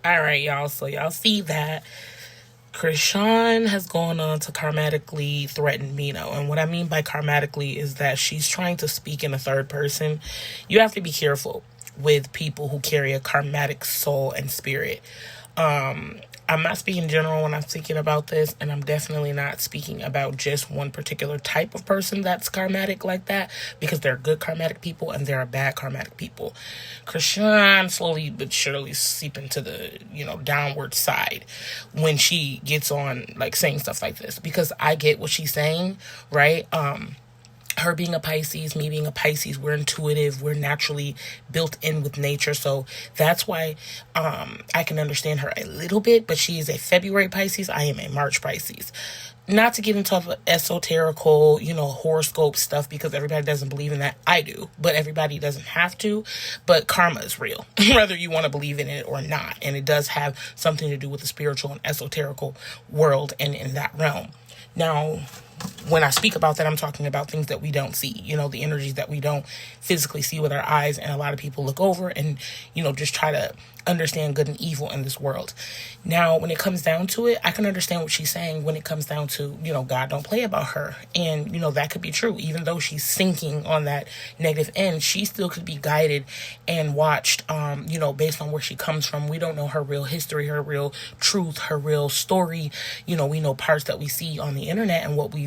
All right, y'all. So y'all see that KRISAN has gone on to karmatically threaten BINO. And what I mean by karmatically is that she's trying to speak in a third person. You have to be careful with people who carry a karmatic soul and spirit. I'm not speaking in general when I'm speaking about this, and I'm definitely not speaking about just one particular type of person that's karmatic like that, because there are good karmatic people and there are bad karmatic people. KRISAN slowly but surely seep into the, downward side when she gets on, like, saying stuff like this, because I get what she's saying, right? Her being a Pisces, me being a Pisces, we're intuitive, we're naturally built in with nature. So that's why I can understand her a little bit, but she is a February Pisces. I am a March Pisces. Not to get into esoterical, horoscope stuff, because everybody doesn't believe in that. I do, but everybody doesn't have to. But karma is real, whether you want to believe in it or not. And it does have something to do with the spiritual and esoterical world and in that realm. Now, when I speak about that, I'm talking about things that we don't see, the energies that we don't physically see with our eyes. And a lot of people look over and, just try to understand good and evil in this world. Now, when it comes down to it, I can understand what she's saying when it comes down to, God don't play about her. And, that could be true. Even though she's sinking on that negative end, she still could be guided and watched, based on where she comes from. We don't know her real history, her real truth, her real story. We know parts that we see on the internet and what we've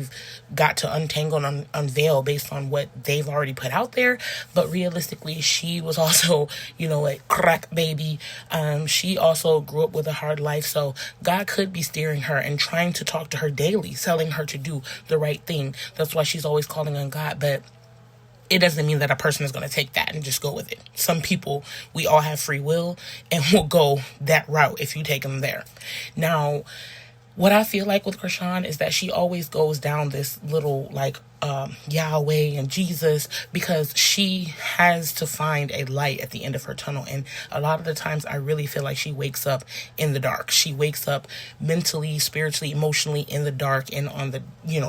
got to untangle and unveil based on what they've already put out there. But realistically, she was also, a crack baby. She also grew up with a hard life. So God could be steering her and trying to talk to her daily, telling her to do the right thing. That's why she's always calling on God. But it doesn't mean that a person is going to take that and just go with it. Some people, we all have free will and will go that route if you take them there. Now, what I feel like with KRISAN is that she always goes down this little Yahweh and Jesus, because she has to find a light at the end of her tunnel. And a lot of the times I really feel like she wakes up in the dark. She wakes up mentally, spiritually, emotionally in the dark and on the,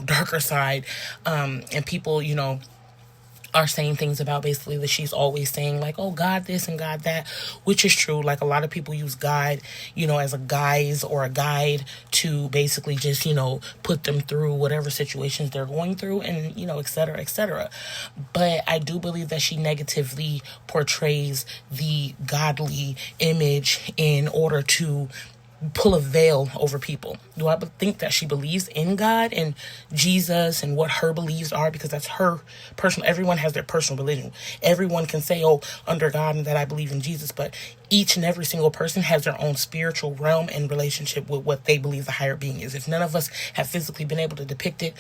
darker side. And people, are saying things about basically that she's always saying like, oh, God this and God that, which is true. Like, a lot of people use God, as a guise or a guide to basically just, put them through whatever situations they're going through and, et cetera, et cetera. But I do believe that she negatively portrays the godly image in order to pull a veil over people. Do I think that she believes in God and Jesus and what her beliefs are? Because that's her personal, everyone has their personal religion. Everyone can say, oh, under God and that I believe in Jesus, but each and every single person has their own spiritual realm and relationship with what they believe the higher being is. If none of us have physically been able to depict it,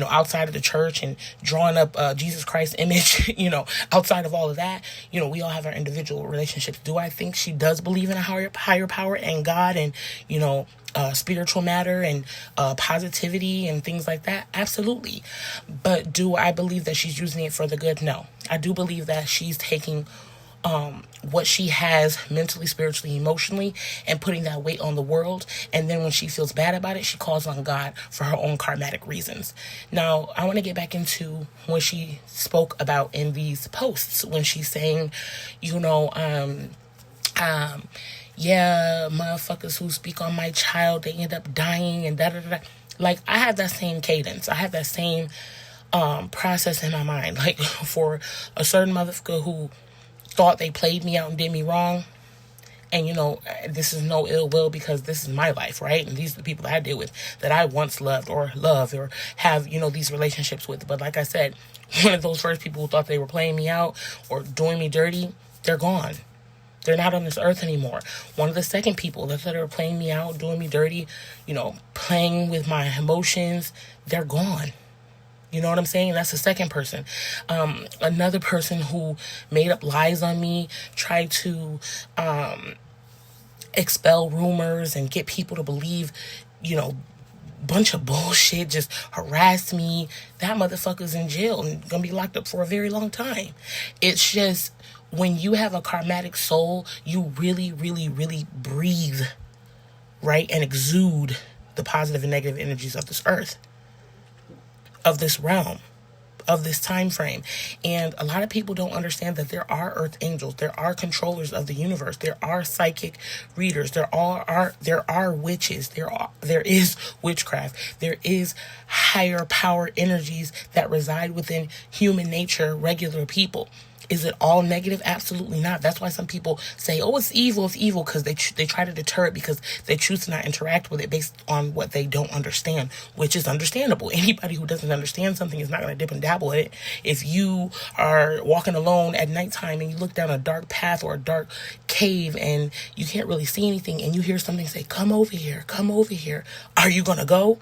outside of the church and drawing up Jesus Christ image, outside of all of that, we all have our individual relationships. Do I think she does believe in a higher power and God and, spiritual matter and positivity and things like that? Absolutely. But do I believe that she's using it for the good? No. I do believe that she's taking what she has mentally, spiritually, emotionally, and putting that weight on the world. And then when she feels bad about it, she calls on God for her own karmatic reasons. Now, I want to get back into what she spoke about in these posts when she's saying, yeah, motherfuckers who speak on my child, they end up dying and da-da-da-da. Like, I have that same cadence. I have that same process in my mind. Like, for a certain motherfucker who thought they played me out and did me wrong, and, this is no ill will because this is my life, right? And these are the people that I deal with that I once loved or have, these relationships with. But like I said, one of those first people who thought they were playing me out or doing me dirty, they're gone. They're not on this earth anymore. One of the second people that thought they were playing me out, doing me dirty, playing with my emotions, they're gone. You know what I'm saying? That's the second person. Another person who made up lies on me, tried to expel rumors and get people to believe, bunch of bullshit, just harass me. That motherfucker's in jail and gonna be locked up for a very long time. It's just, when you have a karmatic soul, you really, really, really breathe, right? And exude the positive and negative energies of this earth, of this realm. of this time frame. And a lot of people don't understand that there are earth angels, there are controllers of the universe, there are psychic readers, there are witches, there is witchcraft, there is higher power energies that reside within human nature, regular people. Is it all negative? Absolutely not. That's why some people say, oh, it's evil, because they try to deter it, because they choose to not interact with it based on what they don't understand, which is understandable. Anybody who doesn't understand something is not going to dip and dabble in it. If you are walking alone at nighttime and you look down a dark path or a dark cave and you can't really see anything, and you hear something say, come over here, are you going to go?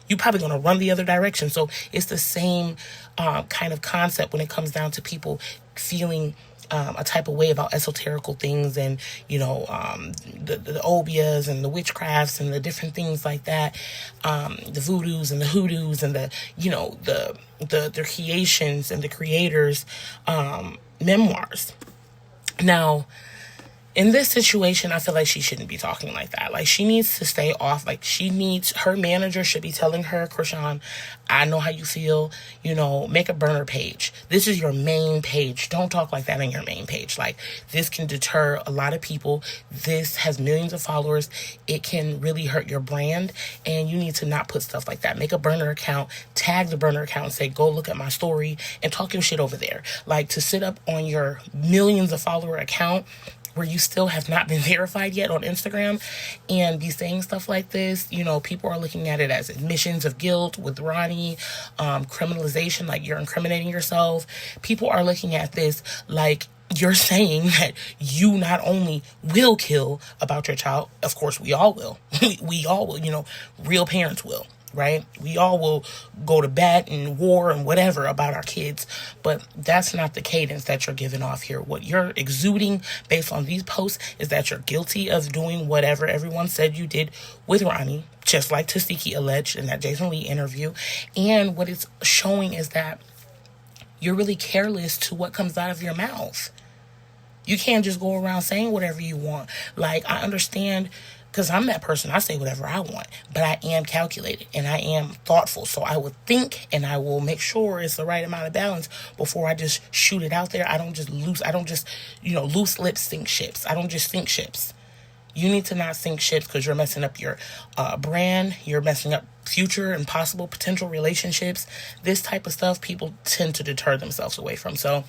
You're probably going to run the other direction. So it's the same kind of concept when it comes down to people feeling a type of way about esoterical things, and the obias and the witchcrafts and the different things like that, the voodoos and the hoodoos and the creations and the creators' memoirs. Now, in this situation, I feel like she shouldn't be talking like that. Like, she needs to stay off. Like, her manager should be telling her, Krishan, I know how you feel, make a burner page. This is your main page. Don't talk like that on your main page. Like, this can deter a lot of people. This has millions of followers. It can really hurt your brand, and you need to not put stuff like that. Make a burner account, tag the burner account and say, go look at my story and talk your shit over there. Like, to sit up on your millions of follower account where you still have not been verified yet on Instagram and be saying stuff like this, people are looking at it as admissions of guilt with Ronnie, criminalization, like you're incriminating yourself. People are looking at this like you're saying that you not only will kill about your child, of course we all will, we all will, real parents will. Right? We all will go to bat and war and whatever about our kids, but that's not the cadence that you're giving off here. What you're exuding based on these posts is that you're guilty of doing whatever everyone said you did with Ronnie, just like Tasiki alleged in that Jason Lee interview. And what it's showing is that you're really careless to what comes out of your mouth. You can't just go around saying whatever you want. Like, I understand, because I'm that person. I say whatever I want, but I am calculated and I am thoughtful. So I would think, and I will make sure it's the right amount of balance before I just shoot it out there. I don't just loose lips sink ships. I don't just sink ships. You need to not sink ships, because you're messing up your brand. You're messing up future and possible potential relationships. This type of stuff people tend to deter themselves away from. So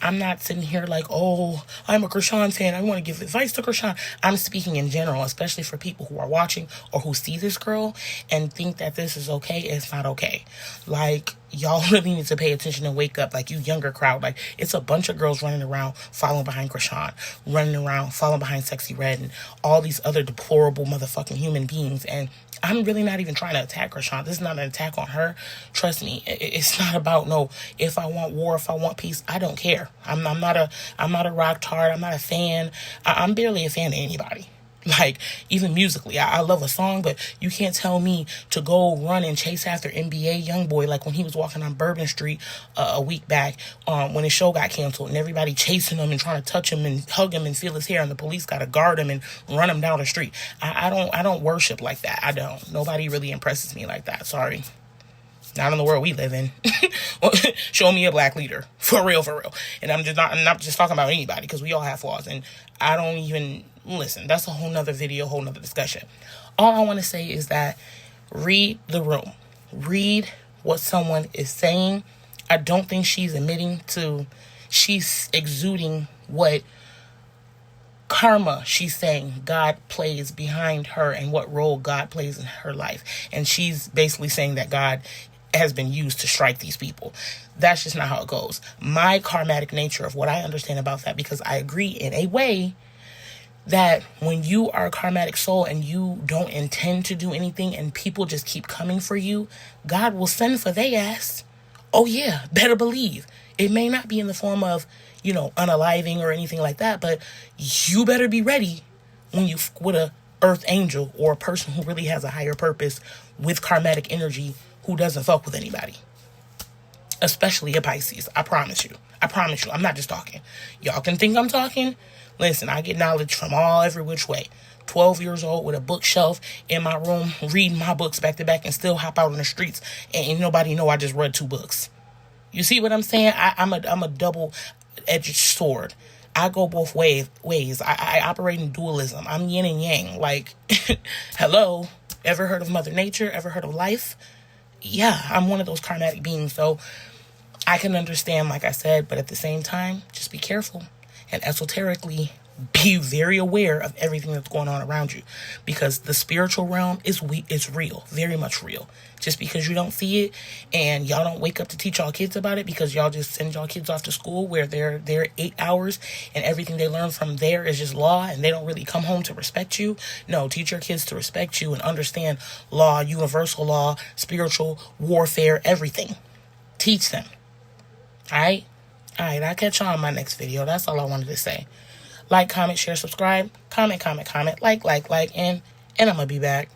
I'm not sitting here like, oh, I'm a Krishan fan, I want to give advice to Krishan. I'm speaking in general, especially for people who are watching or who see this girl and think that this is okay. It's not okay. Like, y'all really need to pay attention and wake up. Like, you younger crowd, like, it's a bunch of girls running around following behind Krishan, running around following behind Sexy Red and all these other deplorable motherfucking human beings. And I'm really not even trying to attack Krishan. This is not an attack on her. Trust me, it's not about, no, if I want war, if I want peace, I don't care. I'm not a rock tart. I'm not a fan. I'm barely a fan of anybody. Like, even musically, I love a song, but you can't tell me to go run and chase after NBA Youngboy like when he was walking on Bourbon Street a week back when his show got canceled and everybody chasing him and trying to touch him and hug him and feel his hair, and the police got to guard him and run him down the street. I don't worship like that. I don't. Nobody really impresses me like that. Sorry. Not in the world we live in. Show me a black leader. For real. And I'm not just talking about anybody, because we all have flaws. And I don't even... Listen, that's a whole nother video, whole nother discussion. All I want to say is that read the room. Read what someone is saying. I don't think she's exuding what karma she's saying God plays behind her and what role God plays in her life. And she's basically saying that God has been used to strike these people. That's just not how it goes. My karmatic nature of what I understand about that, because I agree in a way that when you are a karmatic soul and you don't intend to do anything and people just keep coming for you, God will send for they ass. Oh yeah, better believe. It may not be in the form of, unaliving or anything like that, but you better be ready when you with a earth angel or a person who really has a higher purpose with karmatic energy who doesn't fuck with anybody. Especially a Pisces. I promise you. I'm not just talking. Y'all can think I'm talking. Listen, I get knowledge from every which way. 12 years old with a bookshelf in my room, reading my books back to back, and still hop out on the streets and nobody know I just read 2 books. You see what I'm saying? I'm a double-edged sword. I go both ways. I operate in dualism. I'm yin and yang. Like, hello, ever heard of Mother Nature? Ever heard of life? Yeah, I'm one of those karmatic beings. So I can understand, like I said, but at the same time, just be careful. And esoterically, be very aware of everything that's going on around you, because the spiritual realm is real, very much real. Just because you don't see it and y'all don't wake up to teach y'all kids about it, because y'all just send y'all kids off to school where they're there 8 hours and everything they learn from there is just law, and they don't really come home to respect you. No, teach your kids to respect you and understand law, universal law, spiritual warfare, everything. Teach them. All right, I'll catch y'all in my next video. That's all I wanted to say. Like, comment, share, subscribe, comment, like, and I'm gonna be back.